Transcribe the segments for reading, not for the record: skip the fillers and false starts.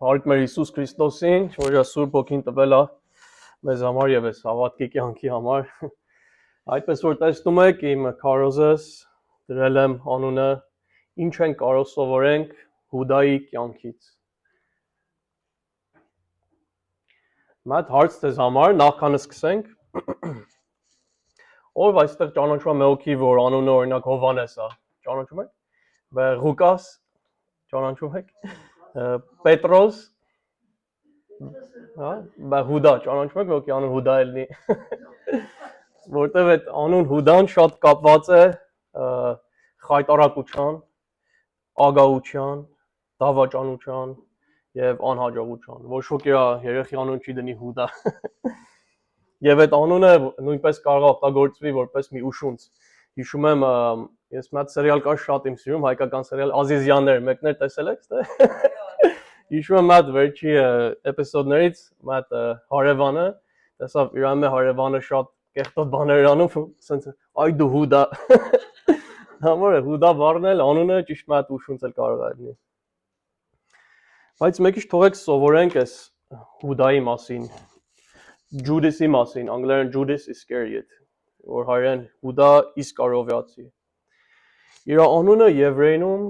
Հարկ մեր Հիսուս Քրիստոսին, որ Սուրբ Ոգին տվել է մեզ համար եւ այս հավատքի կյանքի համար։ Այդպես որ տեսնում եք, իմ քարոզս դրել եմ անունը ինչ են կարող սովորենք Հուդայի կյանքից։ Մատ հարց դες համար նախքան սկսենք։ Ով այստեղ ճանաչում է մեկի, որ անունը օրինակ Հովանես է, ճանաչում եք։ Ղուկաս ճանաչում եք։ Պետրոս, հա, Հուդա ճանաչում եք, ոգի անուն Հուդա էլնի։ Որտեվ այդ անուն Հուդան շատ կապված է խայտարակության, ագահության, դավաճանության եւ անհաջողության։ Ոչ ոքի երեխի անուն չի դնի Հուդա։ Եվ այդ անունը նույնպես կարող է օգտագործվի որպես մի ուշունց։ Հիշում եմ, ես մի հատ սերիալ կար շատ իմ սիրում, հայկական սերիալ Ազիզյաններ, մեկներ տեսել եք, թե։ Հիշում եմ մի հատ վերջի էպիզոդներից, մի հատ հարևանը, տեսավ իր ամեն հարևանը շատ կեղտոտ բաներ անում, ասենց այ դու Հուդա։ Համար է Հուդա բառն էլ անունը ճիշտ մի հատ ուշունց էլ կարող է լինի։ Բայց մեկ ինչ թողեք սովորենք այս Հուդայի մասին, Ջուդասի մասին, անգլերեն Judas Iscariot, որ հայերեն Հուդա Իսկարովյացի։ Իր անունը եվրեյնում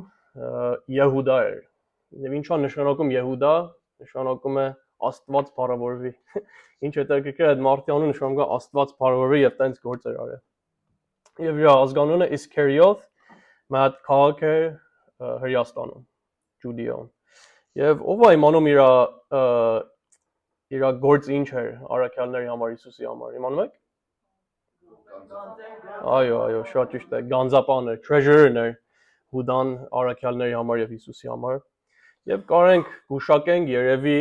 Եհուդա էր։ Եվ ինչա նշանակում Եհուդա, նշանակում է Աստված փառավորվի։ Ինչ հետաքրքիր է, այդ մարդի անունը նշանակում է Աստված փառավորվի եւ տենց գործեր արել։ Եվ իր ազգանունը Իսկարիոտ, մի հատ քաղաք է Հրեաստանում, Ջուդիայում։ Եվ ով է իմանում իր գործը ինչ էր առաքյալների համար, Հիսուսի համար, իմանում եք։ Այո, շատ ճիշտ է, գանձապան էր, treasurer-ն էր Հուդան առաքյալների համար եւ Հիսուսի համար։ Եվ կարենք գուշակենք երևի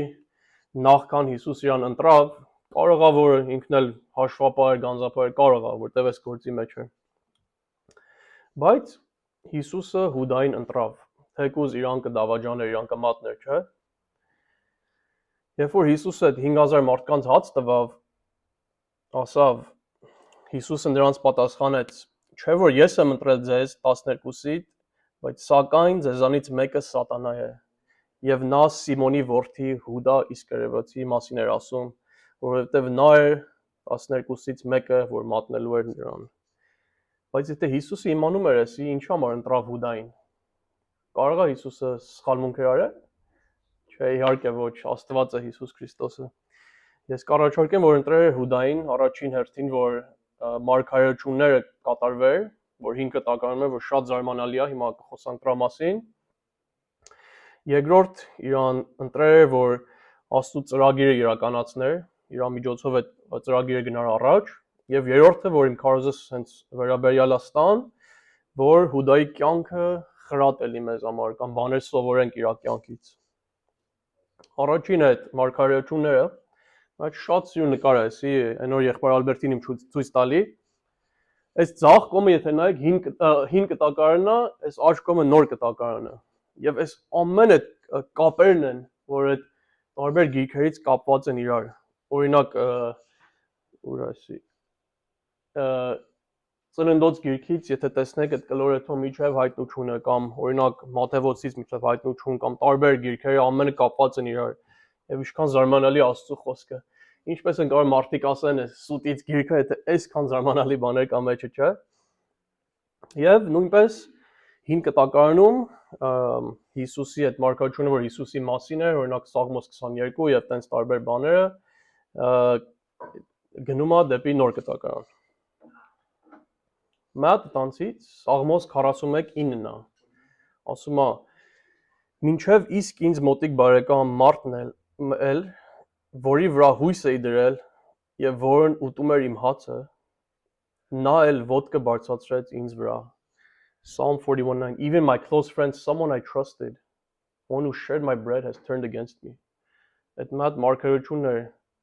նախքան Հիսուս իրան ընտրավ, կարող է որ ինքն էլ հաշվապահ էր, գանձապահ էր, կարող է, որտեվ այս գործի մեջ էր։ Բայց Հիսուսը Հուդային ընտրավ, թեկուզ իրան կդավաճաներ, իրան կմատներ, չէ՞։ Երբ որ Հիսուսը 5000 մարդկանց հաց տվավ, ասավ Հիսուսը նրանց պատասխանեց. «Չէ՞ որ ես եմ ընտրել ձեզ 12-ից, բայց սակայն ձեզանից մեկը սատանա է»։ Եվ նա Սիմոնի որդի Հուդա Իսկարիովտի մասին էր ասում, որովհետև նա էր 12-ից մեկը, որ մատնելու էր նրան։ Բայց եթե Հիսուսը իմանում էր, էսի ինչ համար ընտրավ Հուդային։ Կարող է Հիսուսը սխալմունք էր արել։ Չէ, իհարկե ոչ, Աստված է Հիսուս Քրիստոսը։ Ես կառաջարկեմ, որ ընտրել էր Հուդային առաջին հերթին, որ մարգարեությունները կատարվեր, որ 5 կտակարանում էր, որ շատ զարմանալի է, հիմա կխոսանք դրա մասին։ Երկրորդ իրան ընտրել էր, որ Աստծո ծրագիրը իրականացներ, իր միջոցով այդ ծրագիրը գնար առաջ, եւ երրորդը, որ իմ քարոզս հենց վերաբերյալ է ստան, որ Հուդայի կյանքը խրատ է մեզ համար կամ բաներ սովորենք իր կյանքից։ Առաջին այդ մարգարեությունները, այդ շատ սիրուն նկար է, էսի այն որ եղբայր Ալբերտին իմ ցույց տալի։ Այս ձախ կողմը եթե նայեք հին կտակարանն է, այս աջ կողմը նոր կտակարանն է։ Եվ այս ամեն այդ կապերն են, որ այդ տարբեր գիրքերից կապված են իրար։ Օրինակ ուր էսի Ծննդոց գիրքից, եթե տեսնեք այդ կլորեթո միջև հայտնությունը կամ օրինակ Մատթեոսից միջև հայտնություն կամ տարբեր գիրքերը ամենը կապված են իրար։ Եվ ինչքան զարմանալի Աստծո խոսքը։ Ինչպես են կարող մարդիկ ասեն, սուտից գիրքը, եթե այսքան զարմանալի բաներ կա մեջը, չէ՞։ Եվ նույնպես հին կտակարանում Հիսուսի այդ մարգարեությունը, որ Հիսուսի մասին էր, օրինակ Սաղմոս 22 եւ տենց տարբեր բաները գնում է դեպի նոր կտակարան։ Մատ տանցից Սաղմոս 41:9-ն է։ Ասում է. «Մինչև իսկ ինձ մոտիկ բարեկամ մարդն էլ, որի վրա հույս էի դրել եւ որն ուտում էր իմ հացը, նա էլ ոտքը բարձրացրեց ինձ վրա»։ Psalm 41:9. Even my close friend, someone I trusted, one who shared my bread has turned against me. Այդ մատ մարգարեությունն էր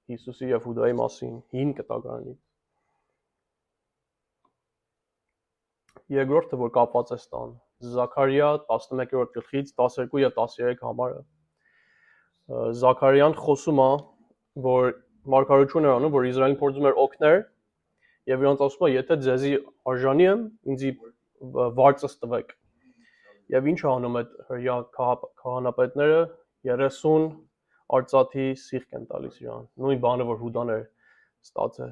Հիսուսի եւ Հուդայի մասին, հին կտակարանից։ Երկրորդը, որ կապված է ստան, Զաքարիա 11-րդ գլխից 12 եւ 13 համարը։ Զաքարիան խոսում է, որ մարգարեություն էր անում, որ Իսրայելին փորձում էր օգնել, եւ իրանց ասում է, եթե ձեզի արժանի եմ, ինձի վարձս տվեք։ Եվ ինչ է անում այդ հրյա քահանապետները 30 արծաթի սիրտ են տալիս իրան։ Նույն բանը, որ Հուդան էր ստացել։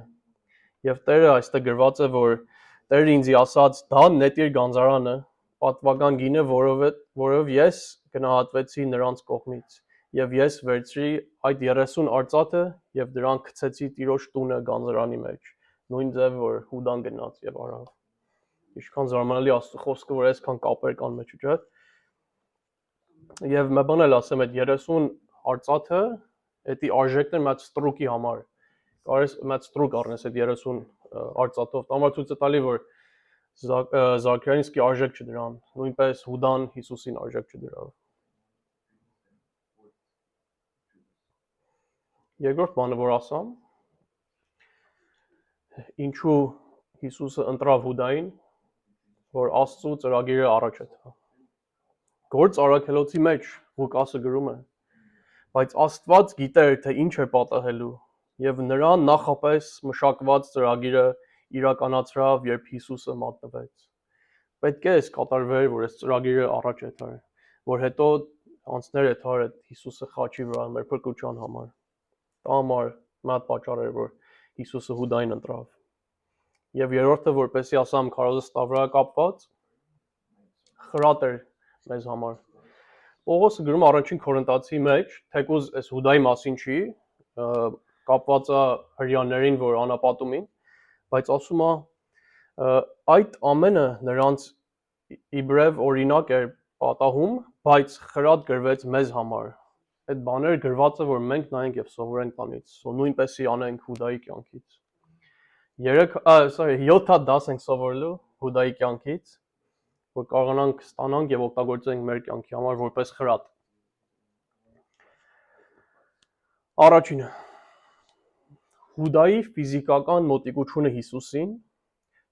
Եվ Տերը այստեղ գրված է, որ Տերը ինձ ասաց՝ «Դա նետիր գանձարանը, պատվական գինը, որով ես գնահատվեցի նրանց կողմից, եւ ես վերցրի այդ 30 արծաթը եւ դրանք գցեցի Տիրոջ տունը գանձարանի մեջ»։ Նույն ձև, որ Հուդան գնաց եւ արավ։ Ինչքան զարմանալի Աստծո խոսքը, որ այսքան կապեր կան մեջ, չէ՞։ Եվ մի բան էլ ասեմ, այդ 30 արծաթը, դա արժեքն է մեծ ստրուկի համար։ Կարես մեծ ստրուկ առնես այդ 30 արծաթով։ Տամար ցույց է տալի, որ Զաքարյանին իսկի արժեք չդրան, նույնպես Հուդան Հիսուսին արժեք չդրավ։ Երկրորդ բանը, որ ասամ, ինչու Հիսուսը ընտրավ Հուդային, որ Աստծո ծրագիրը առաջ է տա։ Գործ առաքելոցի մեջ Ղուկասը գրում է, բայց Աստված գիտեր, թե ինչ է պատահելու, եւ նրան նախապես մշակված ծրագիրը իրականացրավ, երբ Հիսուսը մատնվեց։ Պետք է այս կատարվեր, որ այս ծրագիրը առաջ է տար, որ հետո անցներ է տար այդ Հիսուսը խաչի վրա մեր փրկության համար։ Դա համար մեծ պատճառ էր, որ Հիսուսը Հուդային ընտրավ։ Եվ երրորդը, որպեսզի ասամ քարոզը ստավրա կապված, խրատ էր մեզ համար։ Պողոսը գրում առաջին Կորինթացի մեջ, թեկուզ այս Հուդայի մասին չի, կապված է հրեաներին, որ անապատումին, բայց ասում է այդ ամենը նրանց իբրև օրինակ էր պատահում, բայց խրատ գրվեց մեզ համար։ Այդ բաները գրված է, որ մենք նայենք եւ սովորենք տանից, նույնպեսի անենք Հուդայի կյանքից։ 7 դաս ենք սովորելու Հուդայի կյանքից, որ կարողանանք ստանանք եւ օգտագործենք մեր կյանքի համար որպես խրատ։ Առաջինը Հուդայի ֆիզիկական մոտիկությունը Հիսուսին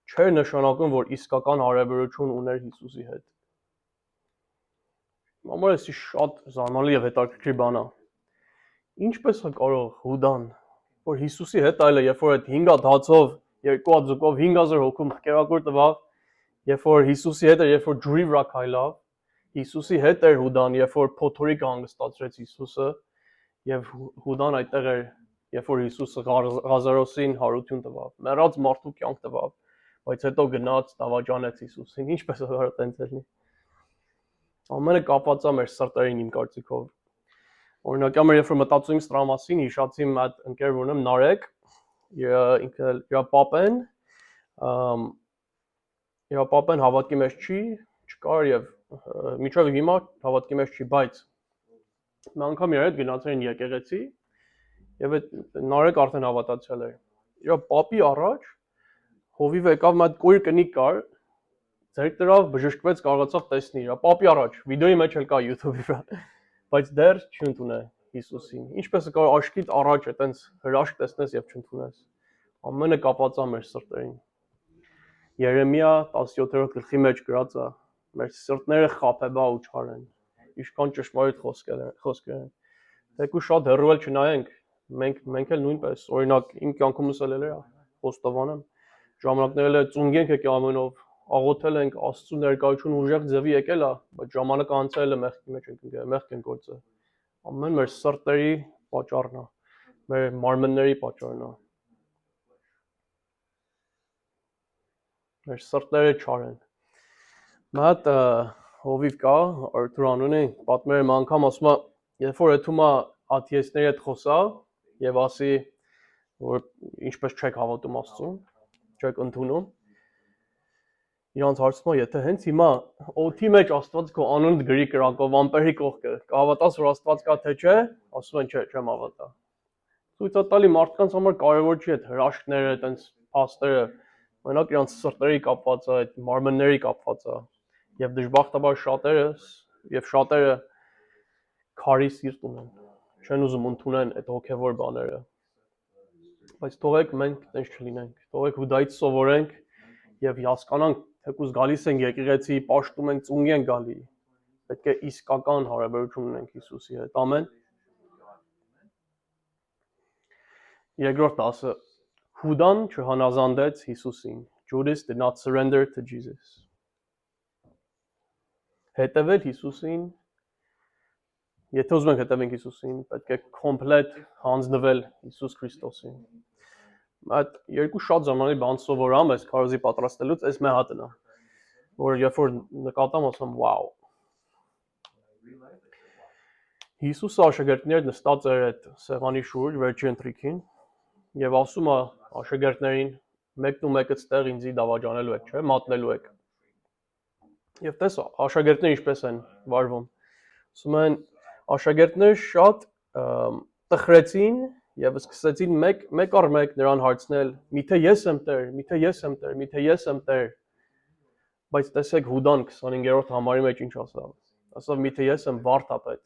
չէր նշանակում, որ իսկական հարաբերություն ուներ Հիսուսի հետ։ Համար էսի շատ զարմանալի եւ հետաքրքիր բան է։ Ինչպես է կարող Հուդան, որ Հիսուսի հետ այլը, երբ որ այդ 5 հացով, 2 ձուկով 5000 հոգու մխկերակուր տվավ, երբ որ Հիսուսի հետ էր, երբ որ ջուրի վրա քայլավ, Հիսուսի հետ էր Հուդան, երբ որ փոթորիկ հանգստացրեց Հիսուսը, եւ Հուդան այդտեղ էր, երբ որ Հիսուսը Ղազարոսին հարություն տվավ, մեռած մարդու կյանք տվավ, բայց հետո գնաց դավաճանեց Հիսուսին, ինչպես է կարող տենց լինի։ Ամենը կապված է մեր սրտերին իմ կարծիքով։ Օրինակ, ամեր երբ որ մտածում եմ սրա մասին, հիշացի իմ այդ ընկեր, որ ունեմ Նարեկ, ինքը իր պապեն հավատքի մեջ չկար եւ միջով հիմա հավատքի մեջ չի, բայց մի անգամ իր հետ գնացել են եկեղեցի եւ այդ Նարեկ արդեն հավատացել էր։ Իր պապի առաջ հովիվ եկավ մի հատ կույր կնիկ կար, ձեր դրավ բժշկվեց, կարողացավ տեսնի իր պապի առաջ, վիդեոյի մեջ էլ կա YouTube-ի վրա, բայց դեռ չընդունել Հիսուսին։ Ինչպես է կարող աշկիդ առաջ այտենց հրաշք տեսնես եւ չընդունես։ Ամենը կապված է մեր սրտերին։ Երեմիա 17-րդ գլխի մեջ գրած է. մեր սրտները խաբեբա ու չար են։ Ինչքան ճշմարիտ խոսքեր են։ Թեկուզ շատ հեռու էլ չնայենք, մենք էլ նույնպես, օրինակ իմ կյանքումս էլ էր խոստովանեմ, ժամանակներել է ծունգ ենք եկել ամենով, աղոթել ենք, Աստծո ներկայություն ուժեղ ձևի եկել է, բայց ժամանակը անցել է մեղքի մեջ ենք ընկել, մեղք ենք գործել։ Ամեն մեր սրտերի պատճառն է, մեր մարմնների պատճառն է։ Մեր սրտերը չար են։ Մի հատ հովիվ կա, Արթուր անունի, պատմել եմ անգամ ասում է, երբ որ եթում է աթեիստների հետ խոսա եւ ասի, որ ինչպես չեք հավատում Աստծուն, չեք ընդունում, իրանց հարցնում է, եթե հենց հիմա օդի մեջ Աստված քո անունդ գրի կրակով ամպերի կողքը, կհավատաս, որ Աստված կա թե չէ, ասում են չէ, չեմ հավատա։ Ցույց է տալի մարդկանց համար կարևոր չի այդ հրաշքները, այտենց փաստերը, մենակ իրանց սրտերի կապված է, այդ մարմնների կապված է։ Եվ դժբախտաբար շատերը քարի սիրտ ունեն, չեն ուզում ընդունեն այդ հոգևոր բաները։ Բայց թողեք մենք տենց չլինենք, թողեք Հուդայից սովորենք եւ հասկանանք, թեկուզ գալիս ենք եկեղեցի, պաշտում ենք, ծունգ ենք գալի։ Պետք է իսկական հարաբերություն ունենք Հիսուսի հետ։ Ամեն։ Երկրորդ դասը Հուդան չհանազանդեց Հիսուսին. Judas did not surrender to Jesus. Հետևել Հիսուսին Եթե ուզում ենք հետևենք Հիսուսին, պետք է կոմպլետ հանձնվել Հիսուս Քրիստոսին։ Այդ երկու շատ ժամանակ բան սովորամ ես քարոզի պատրաստելուց, այս մի հատն է, որ երբ որ նկատամ ասում, վաու։ Հիսուսը աշակերտները նստած էր այդ սեղանի շուրջ վերջի ընթրիքին եւ ասում է աշակերտներին մեկն ու մեկը ստեղ ինձի դավաճանելու եք, չէ՞, մատնելու եք։ Եվ տես աշակերտները ինչպես են վարվում։ Ասում են աշակերտները շատ տխրեցին եւ սկսեցին մեկ առ մեկ նրան հարցնել. «Միթե ես եմ Տեր, միթե ես եմ Տեր, միթե ես եմ Տեր»։ Բայց տեսեք Հուդան 25-րդ համարի մեջ ինչ ասավ։ Ասավ միթե ես եմ վարդապետ։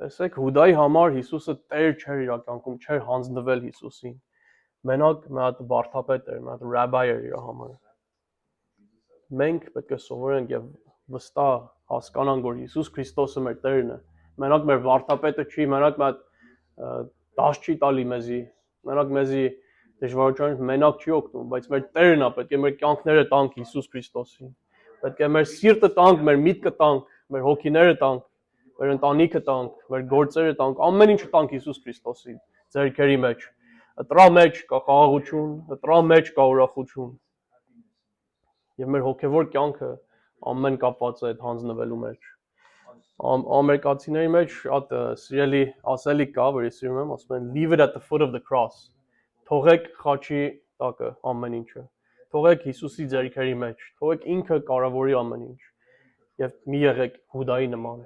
Տեսեք Հուդայի համար Հիսուսը Տեր չէր իրականքում, չէր հանձնվել Հիսուսին։ Մենակ մի հատ վարդապետ էր, մի հատ ռաբայ էր իր համար։ Մենք պետք է սովորենք եւ վստահ հասկանանք, որ Հիսուս Քրիստոսը մեր Տերն է։ Մենակ մեր վարդապետը չի, մենակ մի հատ դաշ չի տալի մեզի, մենակ մեզի դժվարությունից մենակ չի օգնում, բայց մեր Տերն է, պետք է մեր կյանքները տանք Հիսուս Քրիստոսին։ Պետք է մեր սիրտը տանք, մեր միտքը տանք, մեր հոգիները տանք, մեր ընտանիքը տանք, մեր գործերը տանք, ամեն ինչը տանք Հիսուս Քրիստոսին ձեռքերի մեջ։ Դրա մեջ կա խաղաղություն, դրա մեջ կա ուրախություն։ Եվ մեր հոգևոր կյանքը ամեն կապված է այդ հանձնվելու մեջ։ Ամերիկացիների մեջ շատ սիրելի ասելիք կա, որ ես սիրում եմ, ասում են leave it at the foot of the cross։ Թողեք խաչի տակը ամեն ինչը։ Թողեք Հիսուսի ձեռքերի մեջ, թողեք ինքը կառավարի ամեն ինչ։ Եվ մի եղեք Հուդայի նման,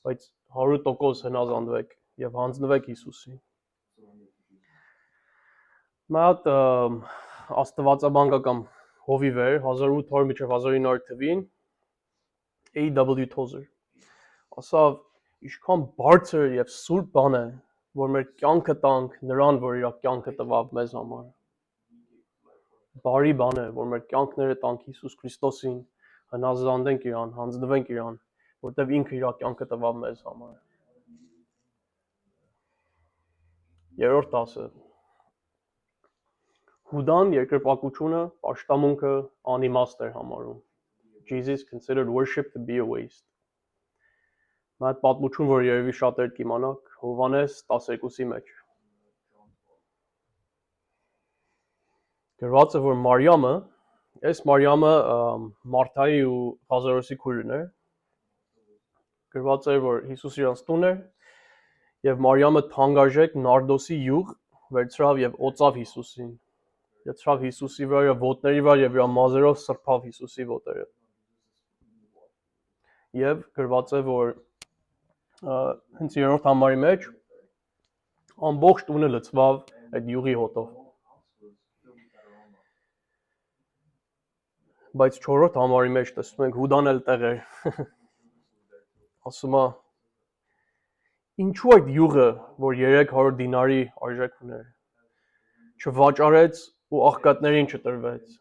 բայց 100% հնազանդվեք եւ հանձնվեք Հիսուսին։ Մի հատ աստվածաբան հովիվ էր 1800 մինչև 1900 թվին A.W. Tozer ասավ ինչքան բարձր եւ սուրբ բան է որ մեր կյանքը տանք նրան որ իր կյանքը տվավ մեզ համար բարի բան է որ մեր կյանքները տանք Հիսուս Քրիստոսին հնազանդենք իրան հանձնվենք իրան որտեվ ինքը իր կյանքը տվավ մեզ համար երրորդ դասը Հուդան երկրպագությունը, պաշտամունքը անիմաստ էր համարում։ Jesus considered worship to be a waste։ Մի հատ պատմություն, որ երևի շատեր կիմանաք, Հովհաննես 12-ի մեջ։ Գրված է, որ Մարիամը, այս Մարիամը Մարթայի ու Ղազարոսի քույրն էր։ Գրված է, որ Հիսուս իրանց տուն էր, եւ Մարիամը թանկարժեք նարդոսի յուղ վերցրավ եւ օծավ Հիսուսին։ Եծրավ Հիսուսի վրա ոտների վրա եւ իր մազերով սրբավ Հիսուսի ոտերը։ Եվ գրված է որ հենց երրորդ համարի մեջ ամբողջ տունը լցվավ այդ յուղի հոտով։ Բայց չորրորդ համարի մեջ տեսնում ենք Հուդան էլ տեղ էր։ Ասում է ինչու այդ յուղը, որ 300 դինարի արժեք ուներ, չվաճառեց ու աղքատներին չտրվեց։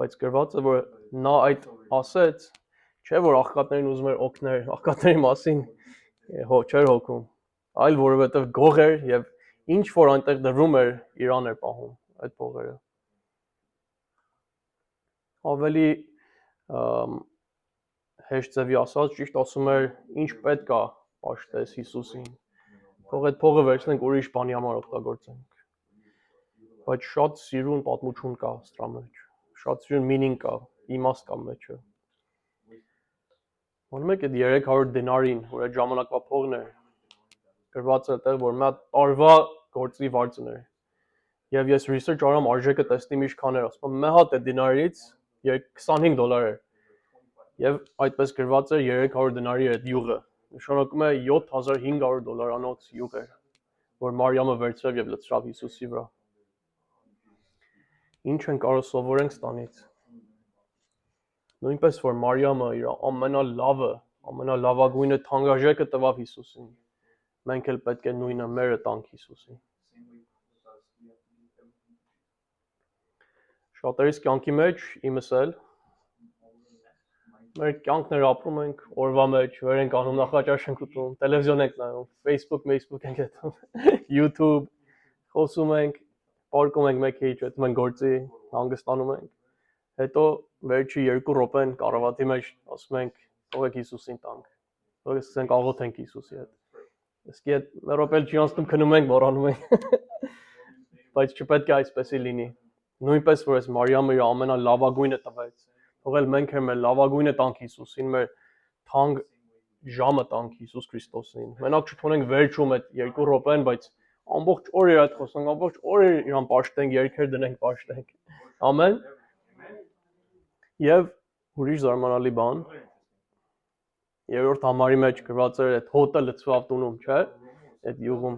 Բայց գրված է որ նա այդ ասեց, չէ որ աղքատներին ուզում էր օգնել, աղքատների մասին չէր հոգում, այլ որովհետև գող էր եւ ինչ որ այնտեղ դրվում էր, իրան էր պահում այդ փողերը։ Ավելի հեշտ ձևի ասած, ճիշտ ասում էր, ինչ պետք է պաշտես Հիսուսին։ Թող այդ փողը վերցնենք ուրիշ բանի համար օգտագործենք։ Բայց շատ սիրուն պատմություն կա սրա մեջ, շատ սիրուն meaning կա, իմաստ կա մեջը։ Ոնց եք այդ 300 դինարին, որ այդ ժամանակվա փողն էր, գրված է այդտեղ, որ մի հատ տարվա գործի վարձն էր։ Եվ ես research արամ արժեքը տեսնեմ ինչքան էր, ասում եմ, մի հատ այդ դինարից $25 էր։ Եվ այդպես գրված էր 300 դինարի այդ յուղը, նշանակում է $7500 յուղ էր, որ Մարիամը վերցրավ եւ լցրավ Հիսուսի վրա։ Ինչ են կարող սովորենք ստանից։ Նույնպես որ Մարիամը իր ամենալավը, ամենալավագույնը թանկարժեքը տվավ Հիսուսին։ Մենք էլ պետք է նույնը մերը տանք Հիսուսին։ Շատերիս կյանքի մեջ իմս էլ մեր կյանքներ ապրում ենք օրվա մեջ, վեր ենք անում, նախաճաշ ենք ուտում, տելևիզիոն ենք նայում, Facebook ենք հետում, YouTube, խոսում ենք, պարկում ենք մեկ քիչ, հետո մենք գործի, հանգստանում ենք։ Հետո վերջի 2 րոպեն կառավատի մեջ ասում ենք թողեք Հիսուսին տանք։ Որ սկսենք աղոթենք Հիսուսի հետ։ Իսկ այդ մերոպել չի անցնում քնում ենք, մոռանում ենք։ Բայց չպետք է այսպեսի լինի։ Նույնպես որ այս Մարիամը իր ամենալավագույնը տվեց։ Թողել մենք մեր լավագույնը տանք Հիսուսին, մեր թանկ ժամը տանք Հիսուս Քրիստոսին։ Մենակ չթողնենք վերջում այդ 2 րոպեն, բայց ամբողջ օրը իր հետ խոսենք, ամբողջ օրը իրան պաշտենք, երկեր դնենք, պաշտենք։ Ամեն։ Եվ ուրիշ զարմանալի բան, 3-րդ համարի մեջ գրված էր այդ հոտը լցվավ տունում, չէ՞։ Այդ յուղում։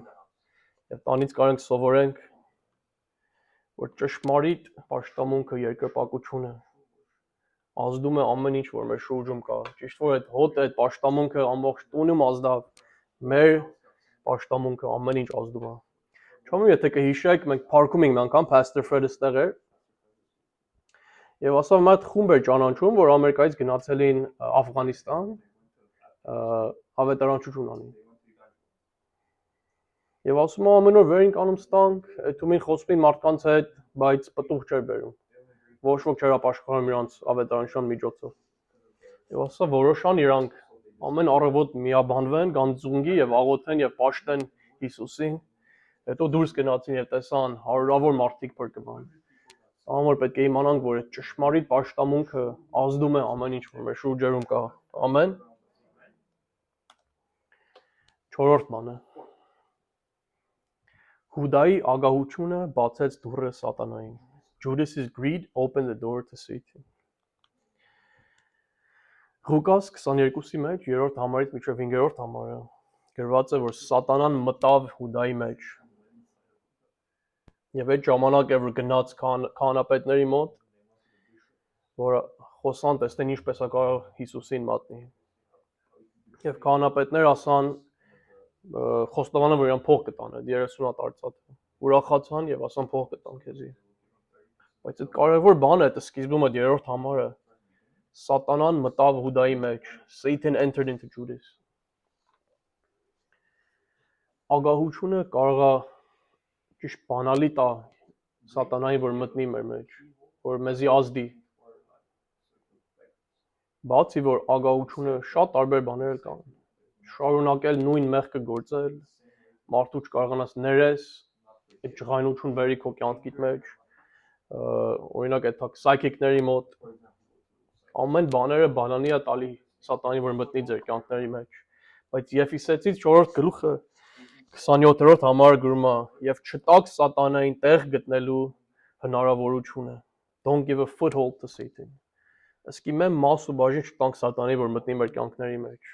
Եվ տանից կարող ենք սովորենք, որ ճշմարիտ պաշտամունքը երկրպագությունը ազդում է ամեն ինչ, որ մեր շուրջում կա։ Ճիշտ որ այդ հոտը, այդ պաշտամունքը ամբողջ տունում ազդավ, մեր պաշտամունքը ամեն ինչ ազդում է։ Չգիտեմ, եթե կհիշեք, մենք փառքում ենք մի անգամ Pastor Fred-ը ստեղ էր։ Եվ ասավ մի հատ խումբ էր ճանաչում, որ Ամերիկայից գնացել էին Աֆղանիստան, ավետարանչություն անեն։ Եվ ասում եմ ամեն օր վեր ենք անում ստանք, այդումին խոսում են մարդկանց հետ, բայց պտուղ չէր բերում։ Ոչ ոք չէր ապաշխարում իրանց ավետարանչության միջոցով։ Եվ ասա որոշան իրանք ամեն առավոտ միաբանվեն, գան ծունգի եւ աղոթեն եւ պաշտեն Հիսուսին։ Հետո դուրս գնացին եւ տեսան հարյուրավոր մարդիկ փրկվան։ Ամոր պետք է իմանանք, որ այդ ճշմարիտ պաշտամունքը ազդում է ամեն ինչ, որ մեր շուրջերում կա։ Ամեն։ 4-րդ բանը։ Հուդայի ագահությունը բացեց դուռը սատանային։ Judas's greed opened the door to Satan. Ղուկաս 22-ի մեջ 3-րդ համարից մինչև 5-րդ համարը գրված է, որ սատանան մտավ Հուդայի մեջ։ Եվ այդ ժամանակ որ գնաց քահանապետների մոտ, որ խոսան տեսնեն ինչպես է կարող Հիսուսին մատնի։ Եվ քահանապետները ասան խոստովանը, որ իրան փող կտան, այդ 30 հատ արծաթը։ Ուրախացան եւ ասան փող կտան քեզի։ Բայց այդ կարևոր բանը, այդ սկիզբում այդ 3-րդ համարը, սատանան մտավ Հուդայի մեջ, Satan entered into Judas։ Ագահությունը կարող է ճիշտ բանալի տա սատանային, որ մտնի մեր մեջ, որ մեզի ազդի։ Բացի որ ագահությունը շատ տարբեր բաներ կան։ Շարունակել նույն մեղքը գործել, մարդու չկարողանաս ներես, այդ ջղայնություն բերի քո կյանքիդ մեջ, օրինակ այդ psychic-ների մոտ, ամեն բաները բանանի է տալի սատանին, որ մտնի ձեր կյանքների մեջ։ Բայց Եփեսացիս 4-րդ գլուխը 27-րդ համարը գրում է. «Եվ չտաք սատանային տեղ գտնելու հնարավորությունը». Don't give a foothold to Satan։ Իսկ մենք մաս ու բաժին չտանք սատանին, որ մտնի մեր կյանքների մեջ։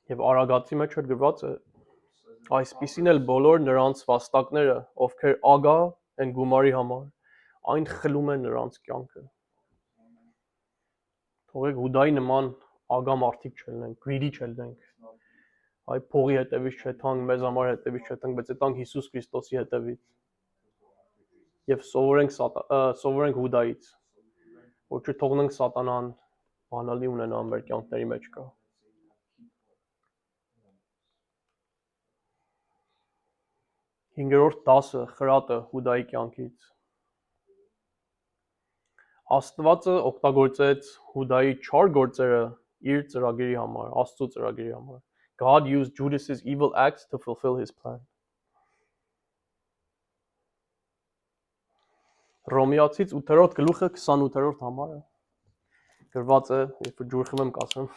Եվ Արագացի մեջ էլ գրված է. այսպիսին էլ բոլոր նրանց վաստակները, ովքեր ագահ են գումարի համար, այն խլում են նրանց կյանքը։ Թողեք Հուդայի նման ագահ մարդիկ չլինենք, greedy չլինենք։ Այ փողի հետևից չտանք, մեզ համար հետևից չտանք, բայց տանք Հիսուս Քրիստոսի հետևից։ Եվ սովորենք Հուդայից, որ չթողնենք սատանան բանալի ունենա մեր կյանքների մեջ կա։ Հինգերորդ դասը խրատը Հուդայի կյանքից։ Աստվածը օգտագործեց Հուդայի չար գործերը իր ծրագրի համար, Աստծո ծրագրի համար։ God used Judas's evil acts to fulfill his plan. Ռոմեացից 8-րդ գլուխը 28-րդ համարը գրված է, երբ ջուր խմեմ կասեմ։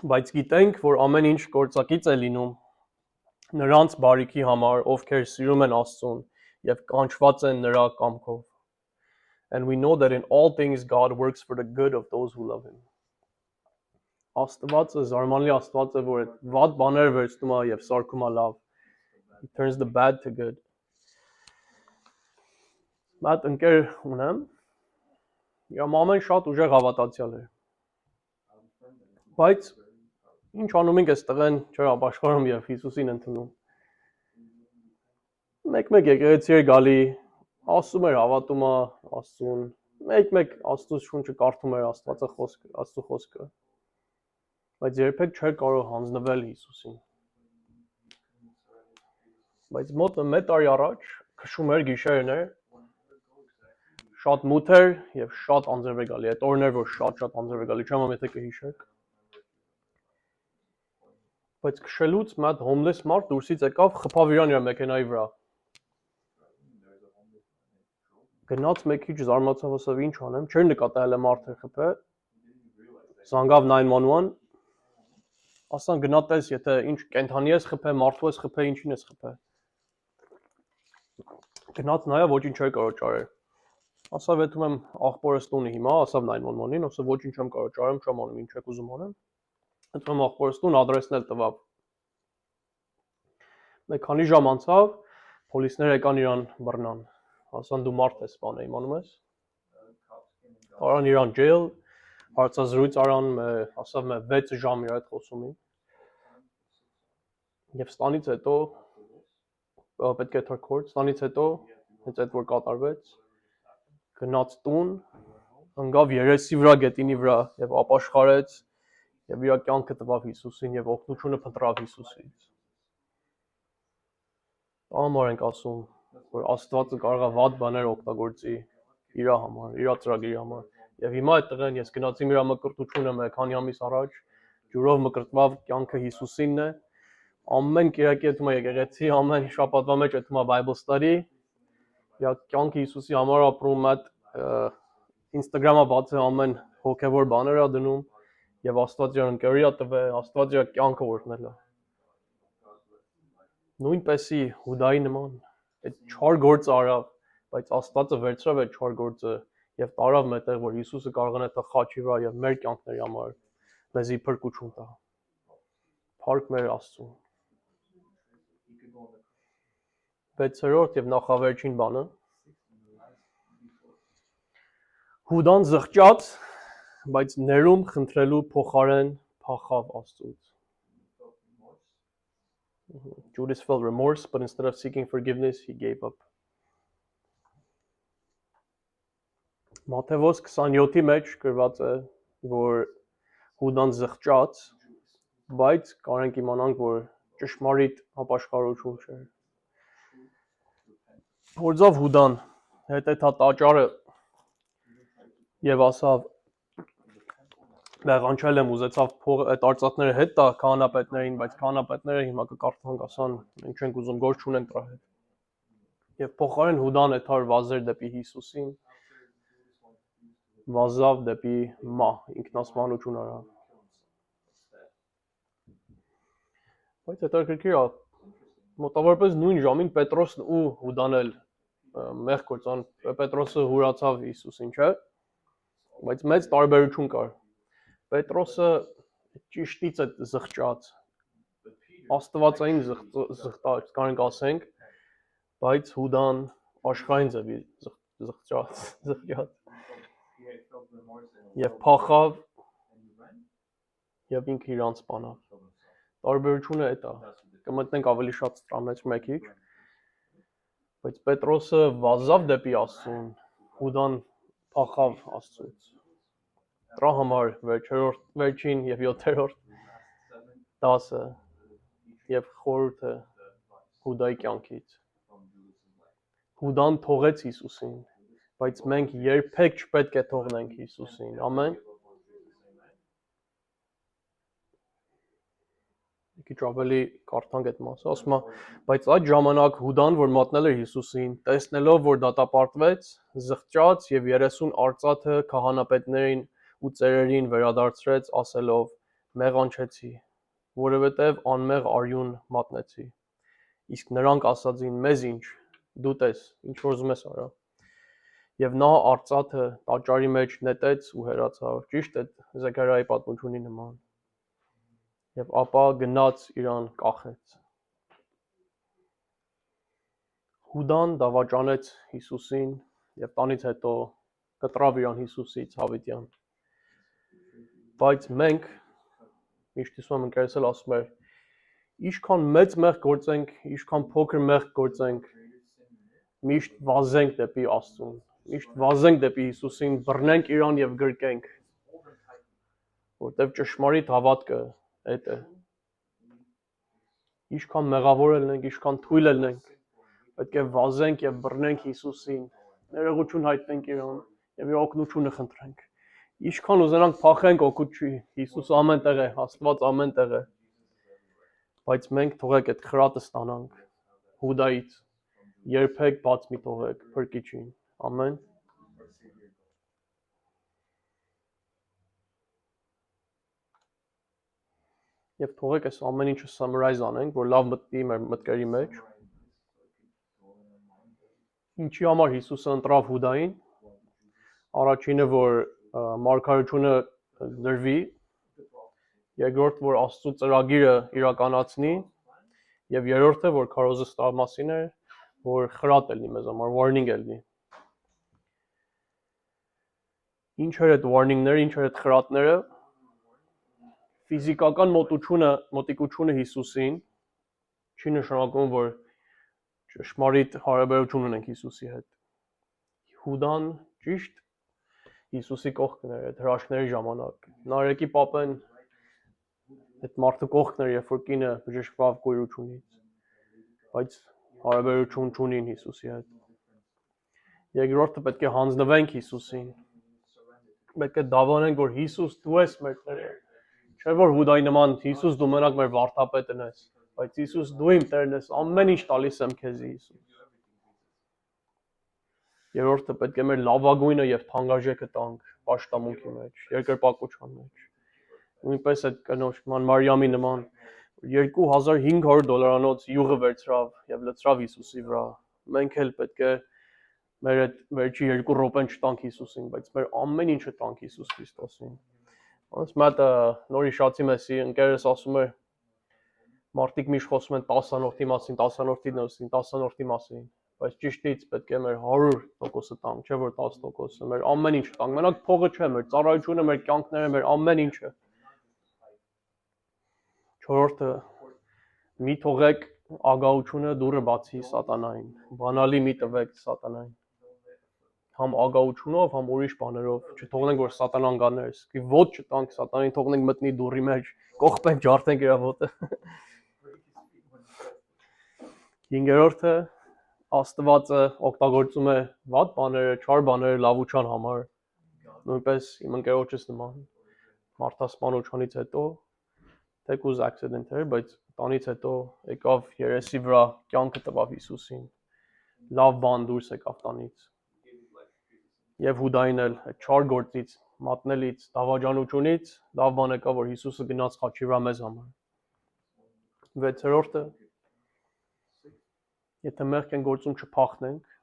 Բայց գիտենք, որ ամեն ինչ գործակից է լինում նրանց բարիքի համար, ովքեր սիրում են Աստծուն եւ կանչված են նրա կամքով։ And we know that in all things God works for the good of those who love him. Աստվածը զարմանալի Աստված է, որ այդ վատ բաները վերցնում է եւ սարքում է լավ։ He turns the bad to good. Մատ ընկեր ունեմ։ Իր մամեն շատ ուժեղ հավատացյալ էր։ Բայց ինչ անում ենք այս տղեն չէր ապաշխարում եւ Հիսուսին ընդունում։ Մեկ-մեկ եկեղեցի էր գալի, ասում էր հավատում է Աստծուն, մեկ-մեկ Աստծո շունչը կարդում էր Աստծո խոսքը։ Բայց երբեք չէր կարող հանձնվել Հիսուսին։ Բայց մոտ մեկ տարի առաջ քշում էր գիշերներ, շատ մութ էր եւ շատ անձրև էր գալի։ Այդ օրն էր, որ շատ անձրև էր գալի, չեմ ամեն եթե կհիշեք։ Բայց քշելուց մի հատ հոմլես մարդ դուրսից եկավ, խփավ իրան իր մեքենայի վրա։ Գնաց մեկ քիչ զարմացավ, ասավ ինչ անեմ, չէր նկատել է մարդը խփե։ Զանգավ 911, ասան գնա տես, եթե ինչ կենթանի ես խփե, մարդու ես խփե, ինչին ես խփե։ Գնաց նայա, ոչինչ չէր կարող ճարել։ Ասավ եթում եմ աղբորս տունի հիմա, ասավ 911-ին, ասավ ոչինչ չեմ կարող ճարեմ, չեմ անում, ինչ եք ուզում անեմ։ Եթում եմ աղբորս տուն, ադրեսն էլ տվավ։ Մեկ քանի ժամ անցավ, պոլիսները եկան իրան բռնան։ Ասան դու մարդ ես բանը իմանում ես։ Արան իրան ջեյլ, հարցազրույց արան, ասավ մե 6 ժամ իր հետ խոսում էին։ Եվ ստանից հետո պետք է թրքորդ, ստանից հետո հենց այդ որ կատարվեց, գնաց տուն, ընկավ երեսի վրա, գետինի վրա եւ ապաշխարեց եւ իր կյանքը տվավ Հիսուսին եւ օգնությունը փնտրավ Հիսուսից։ Համար ենք ասում, որ Աստվածը կարող է վատ բաներ օգտագործի իր համար, իր ծրագրի համար։ Եվ հիմա այդ տղեն ես գնացի իր մկրտությունը մեկ քանի ամիս առաջ, ջուրով մկրտվավ, կյանքը Հիսուսինն է։ Ամեն կիրակի եթում է եկեղեցի, ամեն շաբաթվա մեջ եթում է Bible study։ Իա կյանքը Հիսուսի համար ապրում այդ Instagram-ը բացի ամեն հոգևոր բաներ է դնում եւ Աստված իր ընկերիա տվե, Աստված իր կյանքը օրհնել է։ Նույնպեսի Հուդայի նման այդ 4 գործը արավ, բայց Աստվածը վերցրավ այդ 4 գործը եւ տարավ մետեղ, որ Հիսուսը կարողանա տա խաչի վրա եւ մեր կյանքների համար մեզի փրկություն տա։ Փառք մեր Աստծուն։ 6-րդ եւ նախավերջին բանը Հուդան զղջաց, բայց ներում խնդրելու փոխարեն փախավ Աստծուց։ Judas felt remorse, but instead of seeking forgiveness, he gave up. Մատթեոս 27-ի մեջ գրված է, որ Հուդան զղջաց, բայց կարող ենք իմանանք, որ ճշմարիտ ապաշխարություն չէր։ Փորձավ Հուդան հետեթա տաճարը եւ ասավ Բեղանչել եմ ուզեցավ փողը այդ արծաթները հետ տա քահանապետներին, բայց քահանապետները հիմա կկարդանք ասան մենք չենք ուզում գործ չունենք դրա հետ։ Եվ փոխարեն Հուդան էթար վազեր դեպի Հիսուսին, վազավ դեպի ինքնասպանություն արավ։ Բայց հետաքրքիր է, մոտավորապես նույն ժամին Պետրոսն ու Հուդան էլ մեղք գործան, Պետրոսը հուրացավ Հիսուսին, չէ՞։ Բայց մեծ տարբերություն կար։ Պետրոսը ճիշտից է զղջաց, աստվածային զղջաց, կարենք ասենք, բայց Հուդան աշխարհային ձևի զղջաց, եւ փախավ եւ ինքը իրան սպանավ։ Տարբերությունը այդ է, կմտնենք ավելի շատ ստրամեց մեկի, բայց Պետրոսը վազավ դեպի Աստծուն, Հուդան փախավ Աստծուց։ Դրա համար վերջին եւ 7-րդ 10-ը եւ խորհուրդը Հուդայի կյանքից։ Հուդան թողեց Հիսուսին, բայց մենք երբեք չպետք է թողնենք Հիսուսին։ Ամեն։ Քիչ ավելի կարդանք այդ մասը, ասում է, բայց այդ ժամանակ Հուդան, որ մատնել էր Հիսուսին, տեսնելով, որ դատապարտվեց, զղջաց եւ 30 արծաթը քահանապետներին ու ծերերին վերադարձրեց, ասելով. «Մեղանչեցի, որովհետև անմեղ արյուն մատնեցի»։ Իսկ նրանք ասացին. «Մեզ ինչ, դու տես, ինչ որ ուզում ես արա»։ Եվ նա արծաթը տաճարի մեջ նետեց ու հեռացավ, ճիշտ է Զեքարիայի պատմությունի նման։ Եվ ապա գնաց իրան կախեց։ Հուդան դավաճանեց Հիսուսին եւ տանից հետո կտրավ իրան Հիսուսից հավիտյան։ Բայց մենք միշտ իսում ընկերս էլ ասում էր, ինչքան մեծ մեղք գործենք, ինչքան փոքր մեղք գործենք, միշտ վազենք դեպի Աստծուն, միշտ վազենք դեպի Հիսուսին, բռնենք իրան եւ գրկենք, որտեւ ճշմարիտ հավատքը այդ է։ Ինչքան մեղավոր ելնենք, ինչքան թույլ ելնենք, պետք է վազենք եւ բռնենք Հիսուսին, ներողություն հայտնենք իրան եւ իր օգնությունը խնդրենք։ Ինչքան ուզենանք փախենք օգուտ չի, Հիսուս ամենտեղ է, Աստված ամենտեղ է։ Բայց մենք թողեք այդ խրատը ստանանք Հուդայից, երբեք բաց մի թողեք Փրկիչին։ Ամեն։ Եվ թողեք այս ամեն ինչը summarize անենք, որ լավ մտնի մեր մտքերի մեջ։ Ինչի համար Հիսուսը ընտրավ Հուդային։ Առաջինը, որ մարգարեությունը դրվի, երկրորդ, որ Աստծո ծրագիրը իրականացնի, եւ երրորդը, որ քարոզը ստա մասին է, որ խրատ ելնի մեզ համար, warning ելնի։ Ինչ էր այդ warning-ները, ինչ էր այդ խրատները։ Ֆիզիկական մոտիկությունը Հիսուսին չի նշանակում, որ ճշմարիտ հարաբերություն ունենք Հիսուսի հետ։ Հուդան ճիշտ Հիսուսի կողքն էր այդ հրաշքների ժամանակ։ Նարեկի պապեն այդ մարդու կողքն էր, երբ որ կինը բժշկվավ կոյրությունից, բայց հարաբերություն չունին Հիսուսի հետ։ Երկրորդը պետք է հանձնվենք Հիսուսին։ Պետք է դավանենք, որ Հիսուս դու ես մեր Տերը։ Չէ՞ որ Հուդայի նման Հիսուս դու մենակ մեր վարդապետն ես, բայց Հիսուս դու իմ Տերն ես, ամեն ինչ տալիս եմ քեզ Հիսուս։ Երրորդը պետք է մեր լավագույնը եւ թանկարժեքը տանք պաշտամունքի մեջ, երկրպագության մեջ։ Նույնպես այդ կնոջման Մարիամի նման $2500 յուղը վերցրավ եւ լցրավ Հիսուսի վրա։ Մենք էլ պետք է մեր այդ վերջի 2 րոպեն չտանք Հիսուսին, բայց մեր ամեն ինչը տանք Հիսուս Քրիստոսին։ Ոնց մատը նորի շացի մեսի ընկերս ասում է մարդիկ միշտ խոսում են 10-րդի մասին, 10-րդի մասին, բայց ճիշտից պետք է մեր 100%-ը տանք, չէ՞ որ 10%-ը, մեր ամեն ինչը տանք։ Մենակ փողը չէ, մեր ծառայությունը, մեր կյանքները, մեր ամեն ինչը։ Չորրորդը մի թողեք ագահությունը դուրը բացի սատանային, բանալի մի տվեք սատանային։ Համ ագահությունով, համ ուրիշ բաներով, չթողնենք որ սատանան գա ներս, ոտ չտանք սատանին, թողնենք մտնի դուրի մեջ, կողպենք, ջարդենք իր ոտը։ Հինգերորդը Աստվածը օգտագործում է վատ բաները, չար բաները լավության համար։ Նույնպես իմ ընկերոջս նման մարդասպանությունից հետո թեկուզ accident էր, բայց տանից հետո եկավ երեսի վրա կյանքը տվավ Հիսուսին։ Լավ բան դուրս եկավ տանից։ Եվ Հուդային էլ այդ չար գործից, մատնելից, դավաճանությունից լավ բան եկավ, որ Հիսուսը գնաց խաչի վրա մեզ համար։ Վեցերորդը եթե մեղք են գործում չփախնենք,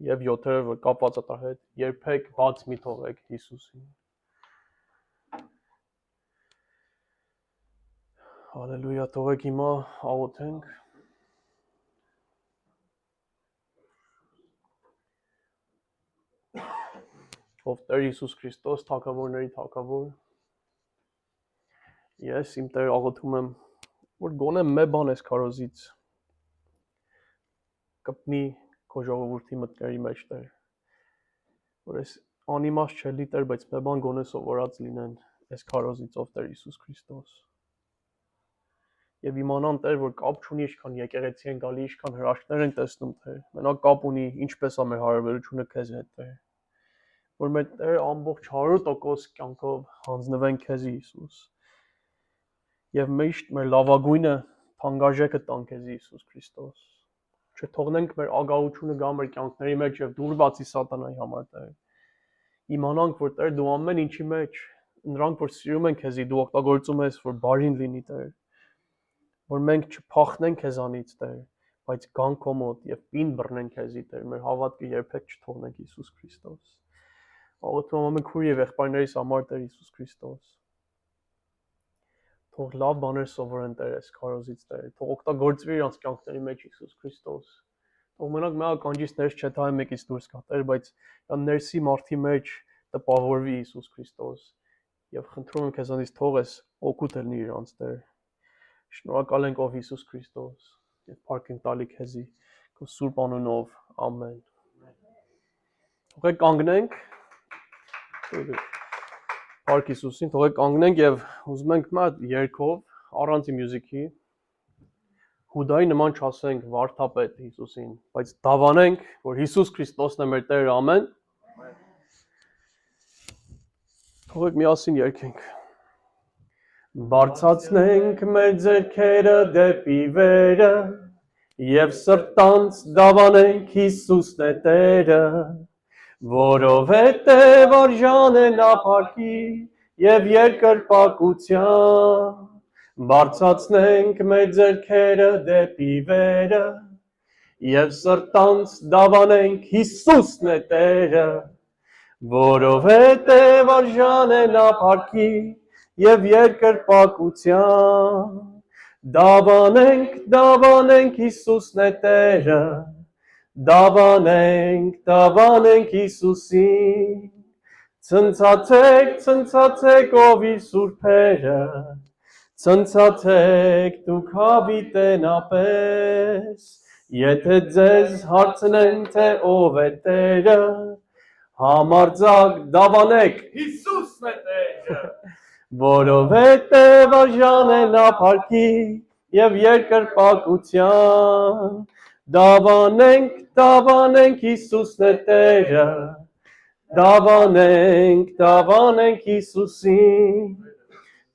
եւ 7-րդ որ կապված է տա հետ, երբեք բաց մի թողեք Հիսուսին։ Հալելույա, թողեք հիմա աղոթենք։ Ով Տեր Հիսուս Քրիստոս, թագավորների թագավոր, ես իմ Տեր աղոթում եմ, որ գոնե մի բան ես քարոզից կպնի քո ժողովրդի մտքերի մեջ, Տեր, որ ես անիմաստ չելի Տեր, բայց մի բան գոնե սովորած լինեն այս քարոզից, ով Տեր Հիսուս Քրիստոս։ Եվ իմանան Տեր, որ կապ չունի ինչքան եկեղեցի են գալի, ինչքան հրաշքներ են տեսնում Տեր, մենակ կապ ունի ինչպես է մեր հարաբերությունը քեզ հետ Տեր, որ մեր Տեր ամբողջ 100% կյանքով հանձնվենք քեզ Հիսուս։ Եվ միշտ մեր լավագույնը թանկարժեքը տանք քեզ Հիսուս Քրիստոս։ Չթողնենք մեր ագահությունը գա մեր կյանքների մեջ եւ դուր բացի սատանայի համար Տեր։ Իմանանք, որ Տեր դու ամեն ինչի մեջ, նրանք որ սիրում են քեզի, դու օգտագործում ես, որ բարին լինի Տեր։ Որ մենք չփախնենք քեզանից Տեր, բայց գանք քո մոտ եւ պին բռնենք քեզի Տեր, մեր հավատքը երբեք չթողնենք Հիսուս Քրիստոս։ Աղոթում եմ քուր եւ եղբայրներիս համար Տեր Հիսուս Քրիստոս։ Թող լավ բաներ սովորեն Տեր այս քարոզից Տեր, թող օգտագործվի իրանց կյանքների մեջ Հիսուս Քրիստոս։ Թող մենակ մի ականջից ներս չթայ մեկից դուրս գա Տեր, բայց ան ներսի մարդի մեջ տպավորվի Հիսուս Քրիստոս։ Եվ խնդրում եմ քեզանից թող ես օգուտ ելնի իրանց Տեր։ Շնորհակալ ենք ով Հիսուս Քրիստոս եւ փառք ենք տալի քեզի քո սուրբ անունով ամեն։ Թողեք կանգնենք։ Փառք Հիսուսին, թողեք կանգնենք եւ ուզում ենք մատ երգով առանց մյուզիկի Հուդայի նման չասենք վարդապետ Հիսուսին, բայց դավանենք, որ Հիսուս Քրիստոսն է մեր Տերը, ամեն։ Թողեք միասին երգենք։ Բարձրացնենք մեր ձեռքերը դեպի վերը եւ սրտանց դավանենք Հիսուսն է Տերը, որովհետեւ արժան է նա փառքի եւ երկրպագության։ Բարձրացնենք մեր ձեռքերը դեպի վերը եւ սրտանց դավանենք Հիսուսն է Տերը, որովհետեւ արժան է նա փառքի եւ երկրպագության։ Դավանենք Հիսուսն է Տերը, դավանենք Հիսուսին։ Ցնցացեք ով իր սուրբերը, ցնցացեք դուք հավիտենապես, եթե ձեզ հարցնեն թե ով է Տերը, համարձակ դավանեք Հիսուսն է Տերը, որովհետև արժան է նա փառքի եւ երկրպագության։ Դավանենք Հիսուսն է Տերը, դավանենք Հիսուսին։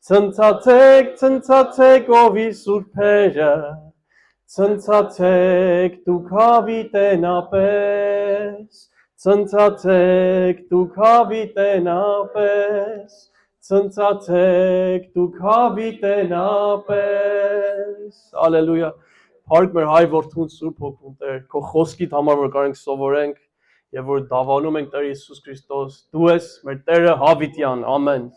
Ցնցացեք ով իր սուրբերը, ցնցացեք դուք հավիտենապես, ցնցացեք դուք հավիտենապես, ցնցացեք դուք հավիտենապես։ Ալելույա։ Փառք մեր հայ որդուն Սուրբ Հոգուն Տեր, քո խոսքիդ համար որ կարենք սովորենք եւ որ դավանում ենք Տեր Հիսուս Քրիստոս, դու ես մեր Տերը հավիտյան, ամեն։